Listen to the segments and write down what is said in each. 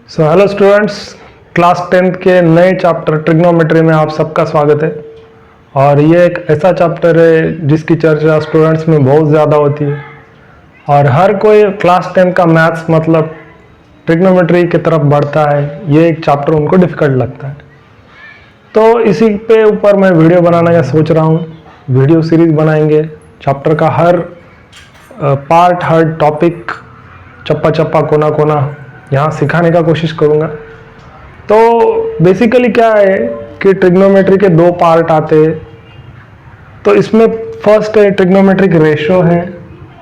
Hello students, class 10th के नए chapter trigonometry में आप सबका स्वागत है। और ये एक ऐसा चैप्टर है जिसकी चर्चा स्टूडेंट्स में बहुत ज़्यादा होती है और हर कोई क्लास 10 का मैथ्स मतलब ट्रिग्नोमेट्री की तरफ बढ़ता है। ये एक चैप्टर उनको डिफ़िकल्ट लगता है, तो इसी पे ऊपर मैं वीडियो बनाना का सोच रहा हूँ। वीडियो सीरीज़ बनाएंगे, चैप्टर का हर पार्ट, हर टॉपिक, चप्पा चप्पा, कोना कोना यहाँ सिखाने का कोशिश करूँगा। तो बेसिकली क्या है कि ट्रिग्नोमेट्री के दो पार्ट आते हैं। तो इसमें फर्स्ट है ट्रिग्नोमेट्रिक रेशो है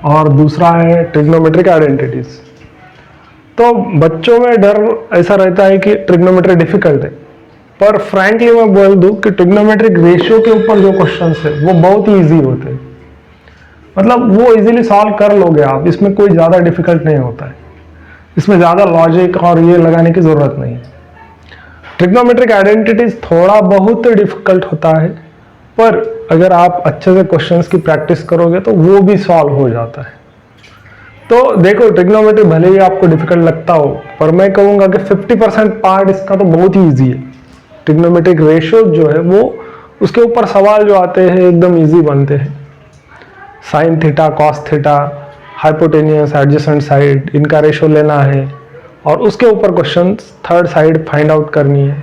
और दूसरा है ट्रिग्नोमेट्रिक आइडेंटिटीज। तो बच्चों में डर ऐसा रहता है कि ट्रिग्नोमेट्री डिफिकल्ट है, पर फ्रैंकली मैं बोल दूं कि ट्रिग्नोमेट्रिक रेशो के ऊपर जो क्वेश्चंस है वो बहुत ही ईजी होते हैं। मतलब वो इजीली सॉल्व कर लोगे आप, इसमें कोई ज़्यादा डिफिकल्ट नहीं होता है, इसमें ज़्यादा लॉजिक और ये लगाने की ज़रूरत नहीं है। ट्रिग्नोमेट्रिक आइडेंटिटीज थोड़ा बहुत डिफिकल्ट होता है, पर अगर आप अच्छे से क्वेश्चंस की प्रैक्टिस करोगे तो वो भी सॉल्व हो जाता है। तो देखो, ट्रिग्नोमेट्री भले ही आपको डिफिकल्ट लगता हो, पर मैं कहूँगा कि 50% पार्ट इसका तो बहुत ही ईजी है। ट्रिग्नोमेट्रिक रेशो जो है वो, उसके ऊपर सवाल जो आते हैं एकदम ईजी बनते हैं। Sine theta, cos theta, hypotenuse, adjacent side, इनका रेशो लेना है और उसके ऊपर question third side find out करनी है।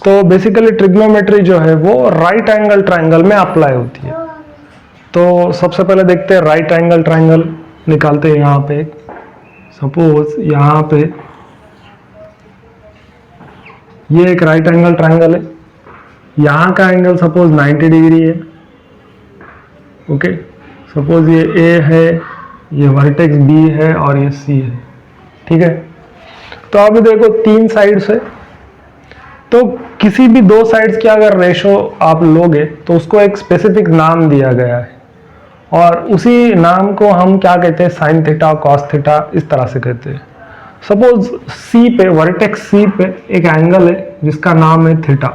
तो बेसिकली ट्रिग्नोमेट्री जो है वो राइट एंगल ट्रायंगल में अप्लाई होती है। तो सबसे पहले देखते हैं राइट एंगल ट्रायंगल निकालते हैं। यहाँ पे सपोज यहाँ पे ये एक राइट एंगल ट्रायंगल है, यहाँ का एंगल सपोज 90 डिग्री है। ओके, सपोज ये ए है, ये वर्टेक्स बी है और ये सी है। ठीक है, तो अभी देखो तीन साइड्स है, तो किसी भी दो साइड्स की अगर रेशो आप लोगे तो उसको एक स्पेसिफिक नाम दिया गया है और उसी नाम को हम क्या कहते हैं, साइन थीटा, कॉस थीटा, इस तरह से कहते हैं। सपोज सी पे, वर्टेक्स सी पे एक एंगल है जिसका नाम है थीटा।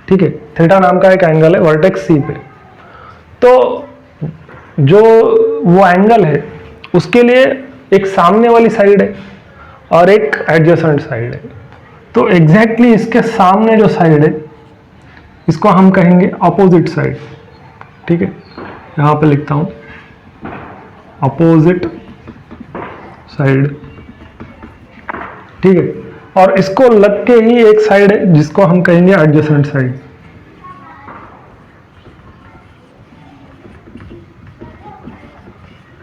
ठीक है, थीटा नाम का एक एंगल है वर्टेक्स सी पे। तो जो वो एंगल है उसके लिए एक सामने वाली साइड है और एक एडजेसेंट साइड है। तो एग्जैक्टली इसके सामने जो साइड है इसको हम कहेंगे अपोजिट साइड। ठीक है, यहाँ पे लिखता हूँ अपोजिट साइड। ठीक है, और इसको लग के ही एक साइड है जिसको हम कहेंगे एडजेसेंट साइड।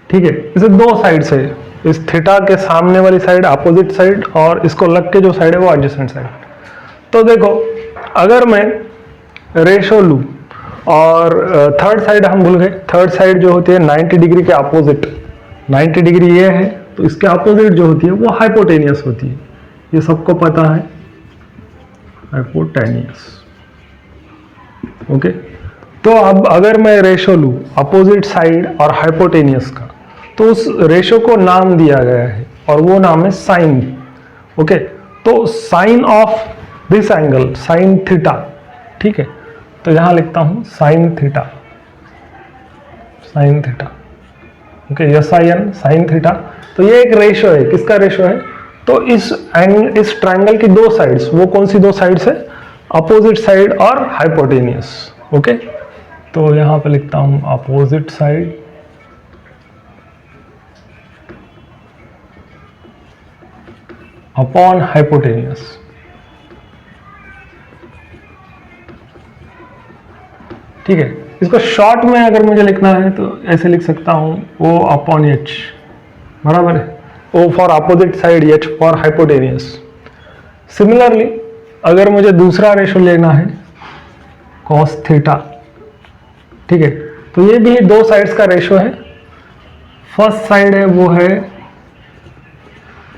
ठीक है, इसे दो साइड से, इस थीटा के सामने वाली साइड अपोजिट साइड और इसको लग के जो साइड है वो एडजेसेंट साइड। तो देखो, अगर मैं रेशो लूँ और थर्ड साइड हम भूल गए, थर्ड साइड जो होती है 90 डिग्री के अपोजिट, 90 डिग्री ये है तो इसके अपोजिट जो होती है वो हाइपोटेनियस होती है। ये सबको पता है, हाइपोटेनियस। ओके, तो अब अगर मैं रेशो लूँ अपोजिट साइड और हाइपोटेनियस का, तो उस रेशो को नाम दिया गया है और वो नाम है साइन। ओके, तो sine of this angle, sine theta. ठीक है, तो यहां लिखता हूं sine theta, sine theta. Okay, SIN, sine theta. तो ये एक रेशो है, किसका रेशो है? तो इस ट्रायंगल की दो साइड्स, वो कौन सी दो साइड्स है? अपोजिट साइड और हाइपोटेनियस। ओके, तो यहां पे लिखता हूं अपोजिट साइड अपॉन हाइपोटेनियस। ठीक है, इसको शॉर्ट में अगर मुझे लिखना है तो ऐसे लिख सकता हूं O अपॉन H, बराबर है, O for opposite side, H for hypotenuse. Similarly अगर मुझे दूसरा रेशो लेना है cos थीटा, ठीक है, तो ये भी दो साइड्स का रेशो है। फर्स्ट साइड है वो है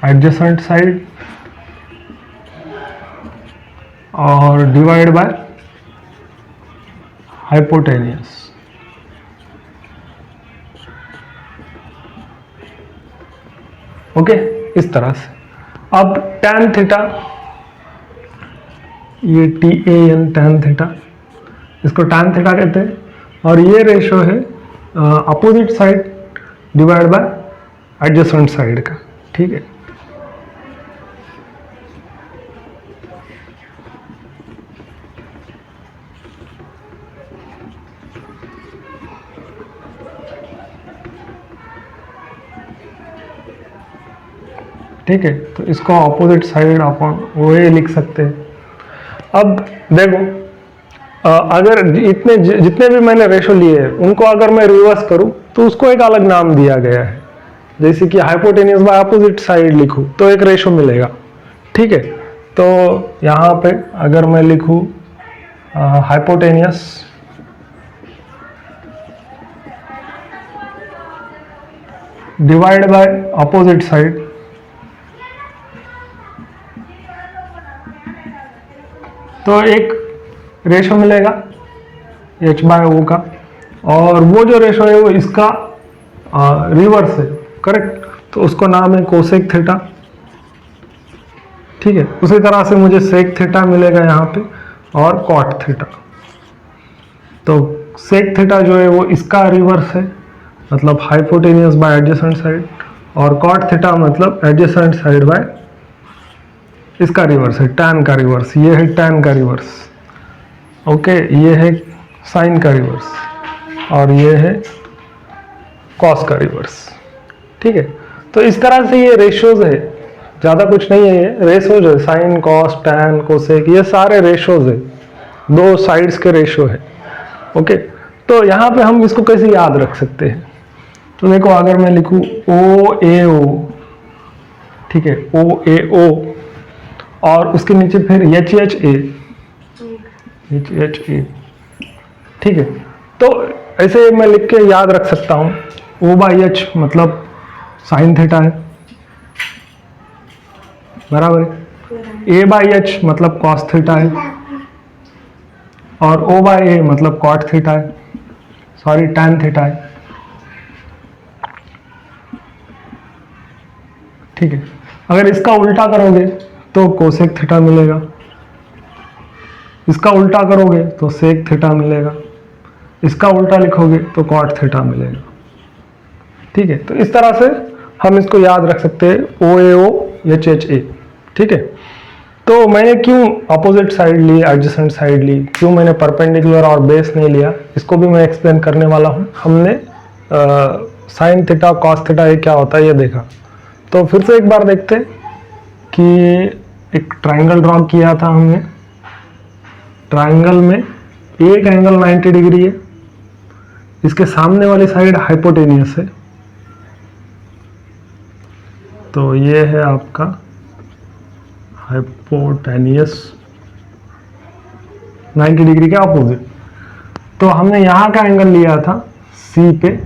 एडजेसेंट साइड और डिवाइड बाय हाइपोटेनियस। ओके, इस तरह से। अब tan थीटा, ये TAN, tan थीटा, इसको tan थीटा कहते हैं और ये रेशो है opposite side divide by adjacent side का। ठीक है, ठीक है, तो इसको ऑपोजिट साइड अपन वो ये लिख सकते हैं। अब देखो अगर जितने भी मैंने रेशो लिए हैं उनको अगर मैं रिवर्स करूं तो उसको एक अलग नाम दिया गया है। जैसे कि हाइपोटेनियस बाय अपोजिट साइड लिखूं तो एक रेशो मिलेगा। ठीक है, तो यहाँ पे अगर मैं लिखूं hypotenuse divide by opposite side, तो एक रेशो मिलेगा h/o का, और वो जो रेशो है वो इसका रिवर्स है, करेक्ट। तो उसको नाम है कोसेक थीटा। ठीक है, उसी तरह से मुझे सेक थीटा मिलेगा यहाँ पे और कॉट थीटा। तो सेक थीटा जो है वो इसका रिवर्स है, मतलब हाइपोटेनियस बाय एडजेसेंट साइड, और कॉट थीटा मतलब एडजेसेंट साइड बाय इसका रिवर्स है, टैन का रिवर्स। ये है टैन का रिवर्स, ओके। ये है साइन का रिवर्स और ये है कॉस का रिवर्स। ठीक है, तो इस तरह से ये रेशोज है, ज़्यादा कुछ नहीं है, ये रेशोज है। साइन, कॉस, टैन, कोसेक, ये सारे रेशोज है, दो साइड्स के रेशो है, ओके। तो यहाँ पे हम इसको कैसे याद रख सकते हैं? तो देखो अगर मैं लिखूँ OAO, ठीक है, OAO, और उसके नीचे फिर HHA, ठीक है। तो ऐसे मैं लिख के याद रख सकता हूँ, O/H मतलब साइन थीटा है, बराबर है। A/H मतलब कॉस थीटा है, और O/A मतलब कॉट थीटा है, सॉरी टैन थीटा है। ठीक है, अगर इसका उल्टा करोगे तो कोसेक थीटा मिलेगा, इसका उल्टा करोगे तो सेक थीटा मिलेगा, इसका उल्टा लिखोगे तो कॉट थीटा मिलेगा। ठीक है, तो इस तरह से हम इसको याद रख सकते हैं, OAO HHA। ठीक है, तो मैंने क्यों अपोजिट साइड ली, एडजेसेंट साइड ली, क्यों मैंने परपेंडिकुलर और बेस नहीं लिया, इसको भी मैं एक्सप्लेन करने वाला हूँ। हमने साइन थीटा कॉस थीटा ये क्या होता है ये देखा। तो फिर से एक बार देखते हैं कि एक ट्राइंगल ड्रॉ किया था हमने। ट्राइंगल में एक एंगल 90 डिग्री है, इसके सामने वाली साइड हाइपोटेनियस है, तो ये है आपका हाइपोटेनियस 90 डिग्री के अपोजिट। तो हमने यहाँ का एंगल लिया था C पे।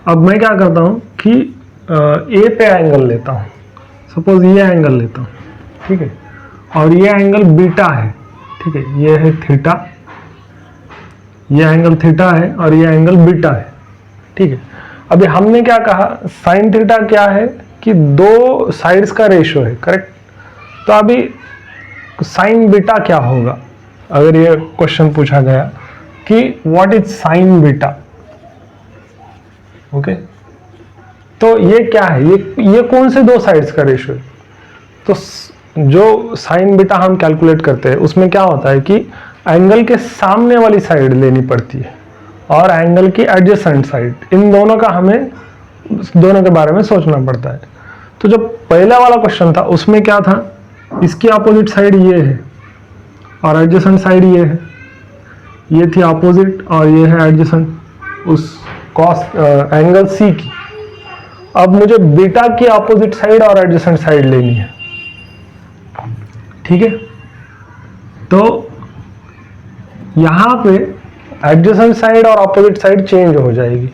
अब मैं क्या करता हूँ कि A पे एंगल लेता हूँ, सपोज ये एंगल लेता हूँ, ठीक है, और ये एंगल बीटा है, ठीक है, ये है थीटा, ये एंगल थीटा है और ये एंगल बीटा है। ठीक है, अभी हमने क्या कहा, साइन थीटा क्या है कि दो साइड्स का रेशियो है, करेक्ट। तो अभी साइन बीटा क्या होगा, अगर ये क्वेश्चन पूछा गया कि what is sine beta, okay, तो ये क्या है, ये कौन से दो साइड्स का रेशियो है? तो जो साइन बीटा हम कैलकुलेट करते हैं उसमें क्या होता है कि एंगल के सामने वाली साइड लेनी पड़ती है और एंगल की एडजेसेंट साइड, इन दोनों का हमें दोनों के बारे में सोचना पड़ता है। तो जो पहला वाला क्वेश्चन था उसमें क्या था, इसकी अपोजिट साइड ये है और एडजेसेंट साइड ये है, ये थी अपोजिट और ये है एडजेसेंट उस कॉस एंगल सी की। अब मुझे बीटा की अपोजिट साइड और एडजेसेंट साइड लेनी है, ठीक है। तो यहां पे एडजेसेंट साइड और अपोजिट साइड चेंज हो जाएगी।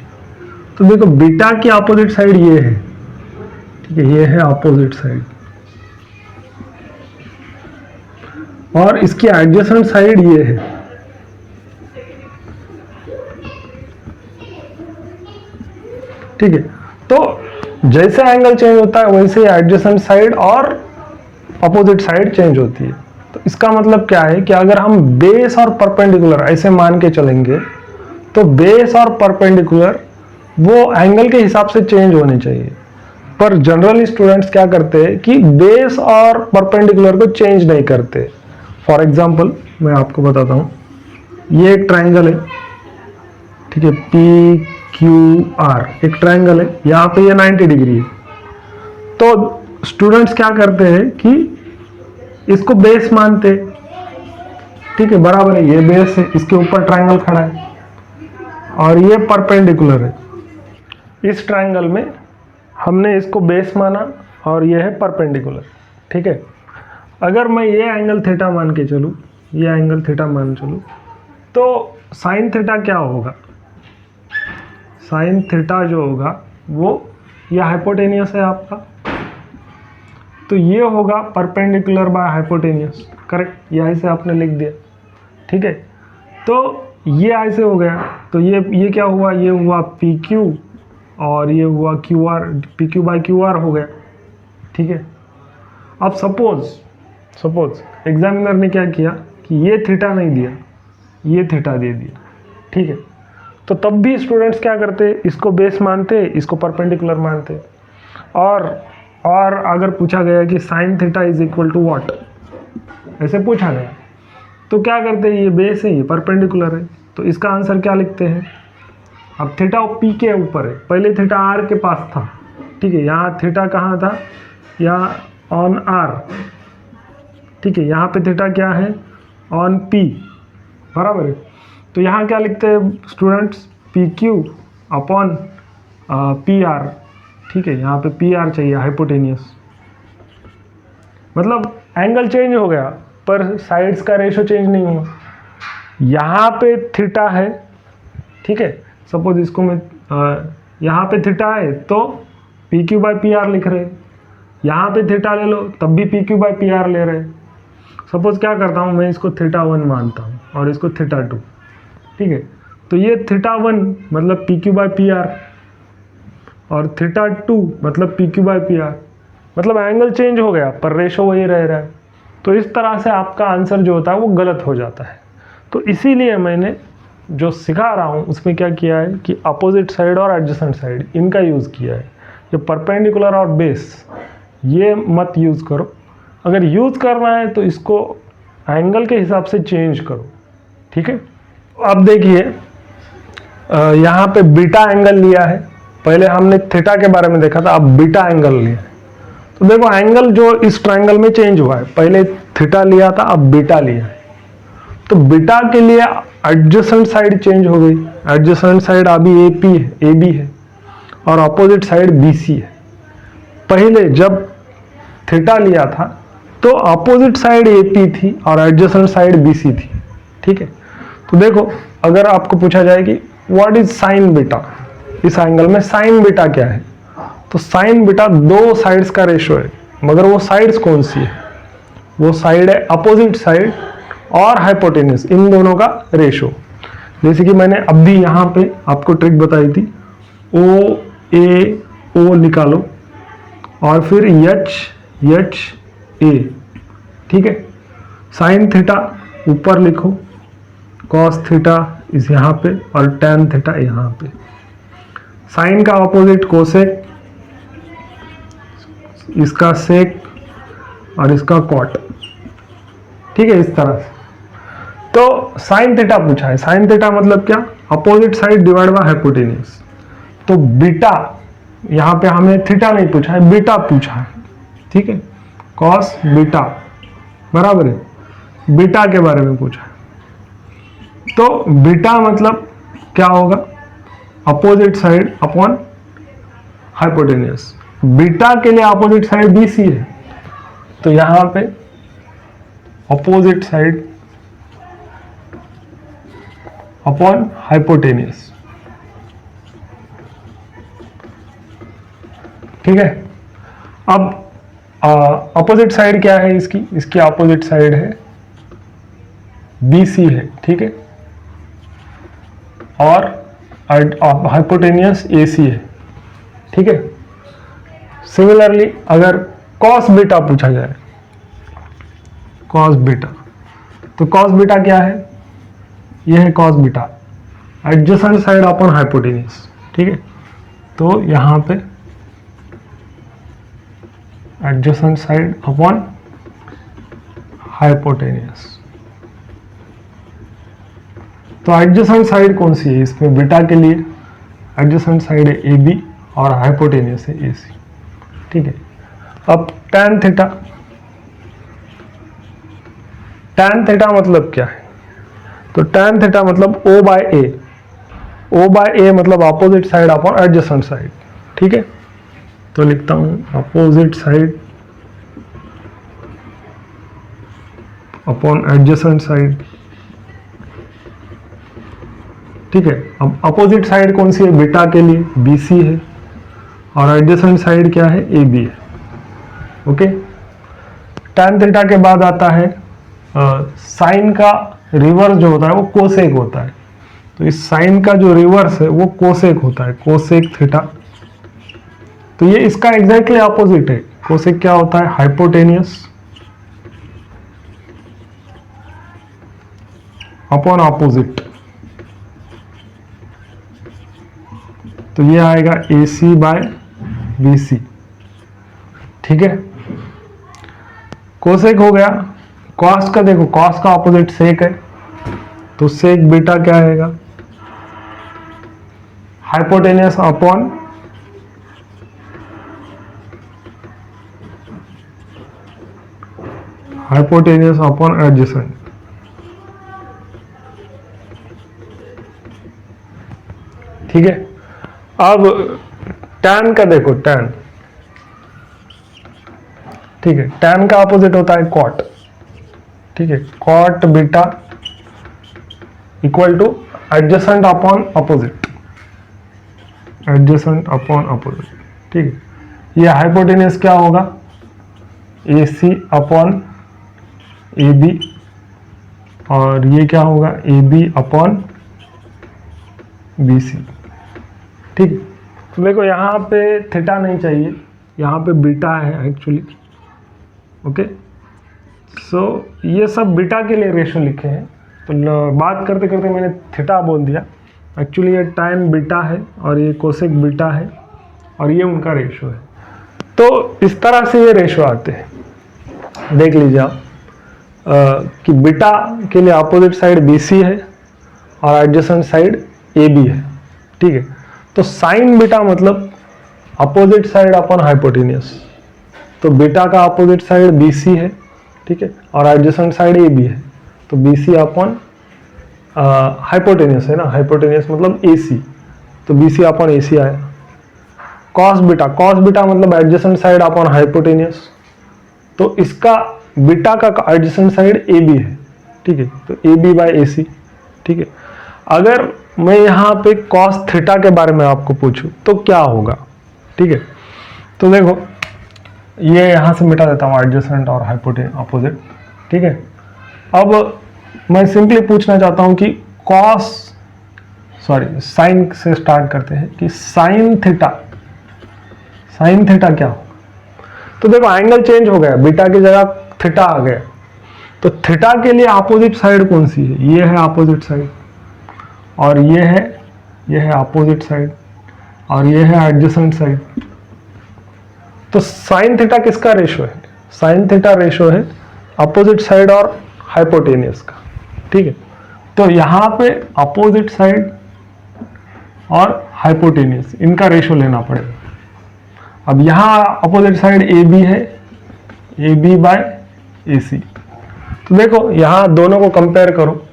तो देखो बीटा की अपोजिट साइड ये है, ठीक है, ये है अपोजिट साइड, और इसकी एडजेसेंट साइड ये है, ठीक है। तो जैसे एंगल चेंज होता है वैसे एडजेसेंट साइड और अपोजिट साइड चेंज होती है। तो इसका मतलब क्या है कि अगर हम बेस और परपेंडिकुलर ऐसे मान के चलेंगे तो बेस और परपेंडिकुलर वो एंगल के हिसाब से चेंज होने चाहिए। पर जनरली स्टूडेंट्स क्या करते हैं कि बेस और परपेंडिकुलर को चेंज नहीं करते। फॉर एग्जांपल मैं आपको बताता हूँ, ये एक ट्रायंगल है, ठीक है, पी क्यू आर एक ट्रायंगल है, यहाँ पे ये 90 डिग्री है। तो स्टूडेंट्स क्या करते हैं कि इसको बेस मानते हैं, ठीक है, बराबर है, ये बेस है, इसके ऊपर ट्रायंगल खड़ा है और ये परपेंडिकुलर है। इस ट्रायंगल में हमने इसको बेस माना और ये है परपेंडिकुलर, ठीक है। अगर मैं ये एंगल थीटा मान के चलूँ, ये एंगल थीटा मान चलूँ, तो साइन थीटा क्या होगा? साइन थीटा जो होगा वो ये हाइपोटेनियस है आपका, तो ये होगा परपेंडिकुलर बाय हाइपोटेनियस, करेक्ट, ये ऐसे आपने लिख दिया, ठीक है। तो ये ऐसे हो गया, तो ये क्या हुआ, ये हुआ पी क्यू और ये हुआ Q R, P Q by Q R हो गया, ठीक है। अब सपोज एग्जामिनर ने क्या किया कि ये थीटा नहीं दिया, ये थीटा दे दिया, ठीक है, तो तब भी स्टूडेंट्स क्या करते, इसको बेस मानते, इसको परपेंडिकुलर मानते। और अगर पूछा गया कि sine theta is equal to what, ऐसे पूछा गया, तो क्या करते हैं, ये बेस है, ये परपेंडिकुलर है, तो इसका आंसर क्या लिखते हैं? अब थीटा पी के ऊपर है, पहले थीटा आर के पास था, ठीक है, यहाँ थीटा कहाँ था, यहाँ ऑन आर, ठीक है, यहाँ पे थीटा क्या है, ऑन पी, बराबर है। तो यहाँ क्या लिखते हैं students, P Q upon P R, ठीक है, यहाँ पे पी आर चाहिए, हाइपोटेनियस, मतलब एंगल चेंज हो गया पर साइड्स का रेशो चेंज नहीं हुआ। यहाँ पे थीटा है, ठीक है, सपोज इसको मैं यहाँ पे थीटा है तो P Q by P R लिख रहे हैं, यहाँ पे थीटा ले लो तब भी P Q by P R ले रहे हैं। सपोज क्या करता हूँ मैं, इसको थीटा 1 मानता हूँ और इसको थीटा 2, ठीक है, तो ये थीटा 1 मतलब P Q by P R और थीटा 2 मतलब P Q by P R, मतलब एंगल चेंज हो गया पर रेशो वही रह रहा है। तो इस तरह से आपका आंसर जो होता है वो गलत हो जाता है। तो इसीलिए मैंने जो सिखा रहा हूँ उसमें क्या किया है कि अपोजिट साइड और एडजेसेंट साइड इनका यूज़ किया है। ये परपेंडिकुलर और बेस ये मत यूज़ करो, अगर यूज़ करना है तो इसको एंगल के हिसाब से चेंज करो, ठीक है। अब देखिए यहाँ पे बीटा एंगल लिया है, पहले हमने थीटा के बारे में देखा था, अब बीटा एंगल लिया है। तो देखो एंगल जो इस ट्रायंगल में चेंज हुआ है, पहले थीटा लिया था अब बीटा लिया है। तो बीटा के लिए एडजेसेंट साइड चेंज हो गई, एडजेसेंट साइड अभी ए बी है और अपोजिट साइड बी सी है। पहले जब थीटा लिया था तो अपोजिट साइड ए पी थी और एडजेसेंट साइड बी सी थी, ठीक है। तो देखो अगर आपको पूछा जाए कि व्हाट इज साइन बीटा, इस एंगल में साइन बीटा क्या है, तो साइन बीटा दो साइड्स का रेशो है, मगर वो साइड्स कौन सी है, वो साइड है अपोजिट साइड और हाइपोटेन्यूस, इन दोनों का रेशो। जैसे कि मैंने अभी यहाँ पे आपको ट्रिक बताई थी, ओ ए ओ निकालो और फिर एच ए, ठीक है। साइन थीटा ऊपर लिखो, कॉस थीटा इस यहाँ पे और टैन थीटा यहाँ पे। साइन का ऑपोजिट कोसेक, इसका सेक और इसका कॉट, ठीक है, इस तरह से। तो साइन थीटा पूछा है, साइन थीटा मतलब क्या, opposite side divide by hypotenuse. तो बीटा यहाँ पे हमें थीटा नहीं पूछा है, बीटा पूछा है, ठीक है, कॉस बीटा बराबर है, बीटा के बारे में पूछा है। तो बीटा मतलब क्या होगा, opposite side upon hypotenuse. Beta के लिए अपोजिट साइड बी सी है, तो यहां पे अपोजिट साइड अपॉन हाइपोटेन्यूस, ठीक है। अब अपोजिट साइड क्या है इसकी अपोजिट साइड है बी सी है, ठीक है, और हाइपोटेनियस ए सी है, ठीक है। सिमिलरली अगर कॉस बीटा पूछा जाए, कॉस बीटा, तो कॉस बीटा क्या है, यह है cos beta, adjacent side upon hypotenuse, ठीक है। तो यहां पे एडजेसेंट साइड अपॉन हाइपोटेनियस। तो एडजेसेंट साइड कौन सी है इसमें? बीटा के लिए एडजेसेंट साइड है ए बी और हाइपोटेनियस है ए सी। ठीक है, अब tan थीटा, tan थीटा मतलब क्या है? तो tan थीटा मतलब O बाय ए, O बाय ए मतलब opposite side upon adjacent side. ठीक है, तो लिखता हूं opposite side upon adjacent side. ठीक है, अब अपोजिट साइड कौन सी है बीटा के लिए? BC है, और एडजेसेंट साइड क्या है? AB है। ओके, tan थीटा के बाद आता है साइन का रिवर्स जो होता है वो कोसेक होता है। तो इस साइन का जो रिवर्स है वो कोसेक होता है, कोसेक थीटा। तो ये इसका एग्जैक्टली अपोजिट है। कोसेक क्या होता है? Hypotenuse upon opposite. तो ये आएगा AC बाय BC। ठीक है, कोसेक हो गया। कॉस का देखो, कॉस का अपोजिट सेक है, तो सेक बीटा क्या आएगा? Hypotenuse upon adjacent. ठीक है, अब tan का देखो, tan, ठीक है, tan का अपोजिट होता है cot। ठीक है, cot beta equal two adjacent upon opposite, adjacent upon opposite. ठीक है, ये हाइपोटेनियस क्या होगा? AC अपॉन AB, और ये क्या होगा? AB upon BC। ठीक, तो देखो यहाँ पे थीटा नहीं चाहिए, यहाँ पे बीटा है एक्चुअली। ओके, सो ये सब बीटा के लिए रेशो लिखे हैं। तो बात करते करते मैंने थीटा बोल दिया, एक्चुअली ये टाइम बीटा है और ये कोसेक बीटा है और ये उनका रेशो है। तो इस तरह से ये रेशो आते हैं। देख लीजिए आप कि बीटा के लिए अपोजिट साइड BC है और एडजेसेंट साइड AB है। ठीक है, तो साइन बीटा मतलब अपोजिट साइड अपॉन हाइपोटेनियस। तो बीटा का अपोजिट साइड BC है, ठीक है, और एडजेसेंट साइड AB है, तो BC अपॉन हाइपोटेनियस है ना, हाइपोटेनियस मतलब AC, तो BC अपॉन AC आया। कॉस बीटा मतलब एडजेसेंट साइड अपॉन हाइपोटेनियस, तो इसका बीटा का एडजेसेंट साइड AB है। ठीक है, तो AB बाय AC। ठीक है, अगर मैं यहाँ पे कॉस थीटा के बारे में आपको पूछूं तो क्या होगा? ठीक है, तो देखो ये यहाँ से मिटा देता हूँ एडजेसेंट और हाइपोटेनियस अपोजिट। ठीक है, अब मैं सिंपली पूछना चाहता हूँ कि साइन से स्टार्ट करते हैं कि साइन थीटा क्या हो? तो देखो एंगल चेंज हो गया, बीटा की जगह थीटा आ गया। तो थीटा के लिए अपोजिट साइड कौन सी है? ये है अपोजिट साइड, और ये है अपोजिट साइड, और ये है एडजेसेंट साइड। तो साइन थीटा किसका रेशो है? साइन थीटा रेशो है अपोजिट साइड और हाइपोटेनियस का। ठीक है, तो यहाँ पे अपोजिट साइड और हाइपोटेनियस इनका रेशो लेना पड़ेगा। अब यहाँ अपोजिट साइड AB है, AB बाय AC। तो देखो यहाँ दोनों को कंपेयर करो,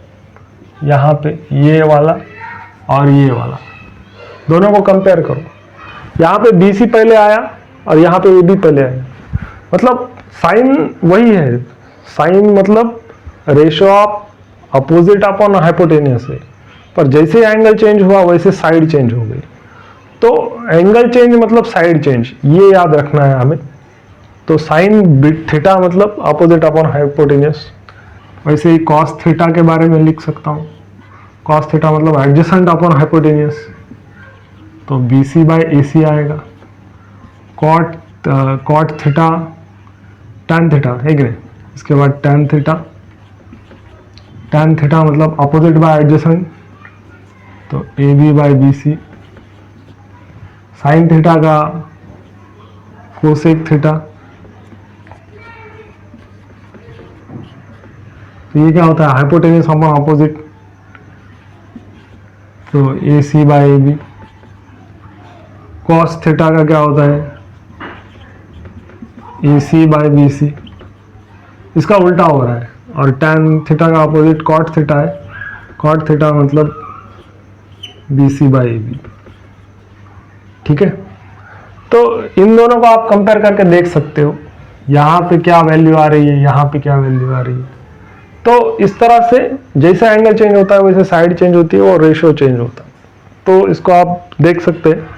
यहाँ पे ये वाला और ये वाला, दोनों को कंपेयर करो। यहाँ पे BC पहले आया और यहाँ पे AB पहले आया, मतलब साइन वही है। साइन मतलब ratio of opposite upon hypotenuse है, पर जैसे एंगल चेंज हुआ वैसे साइड चेंज हो गई। तो एंगल चेंज मतलब साइड चेंज, ये याद रखना है हमें। तो साइन थीटा मतलब अपोजिट अपॉन हाइपोटेनियस। वैसे ही कॉस थीटा के बारे में लिख सकता हूँ, कॉस थीटा मतलब एडजेसेंट अपॉन हाइपोटेनियस, तो BC बाय AC आएगा। कॉट थीटा tan थीटा है कि नहीं, इसके बाद tan थीटा मतलब अपोजिट बाय एडजेसेंट, तो AB by BC। Sine theta का कोसेक थीटा तो ये क्या होता है, हाइपोटेन्यूज अपॉन ऑपोजिट, तो A C by A B. Cos theta का क्या होता है, ए सी बाई बी सी, इसका उल्टा हो रहा है। और tan थीटा का अपोजिट कॉट थीटा है, कॉट थीटा मतलब B C by A B. ठीक है, तो इन दोनों को आप कंपेयर करके देख सकते हो, यहाँ पे क्या वैल्यू आ रही है, यहाँ पे क्या वैल्यू आ रही है। तो इस तरह से जैसे एंगल चेंज होता है वैसे साइड चेंज होती है और रेशियो चेंज होता है। तो इसको आप देख सकते हैं।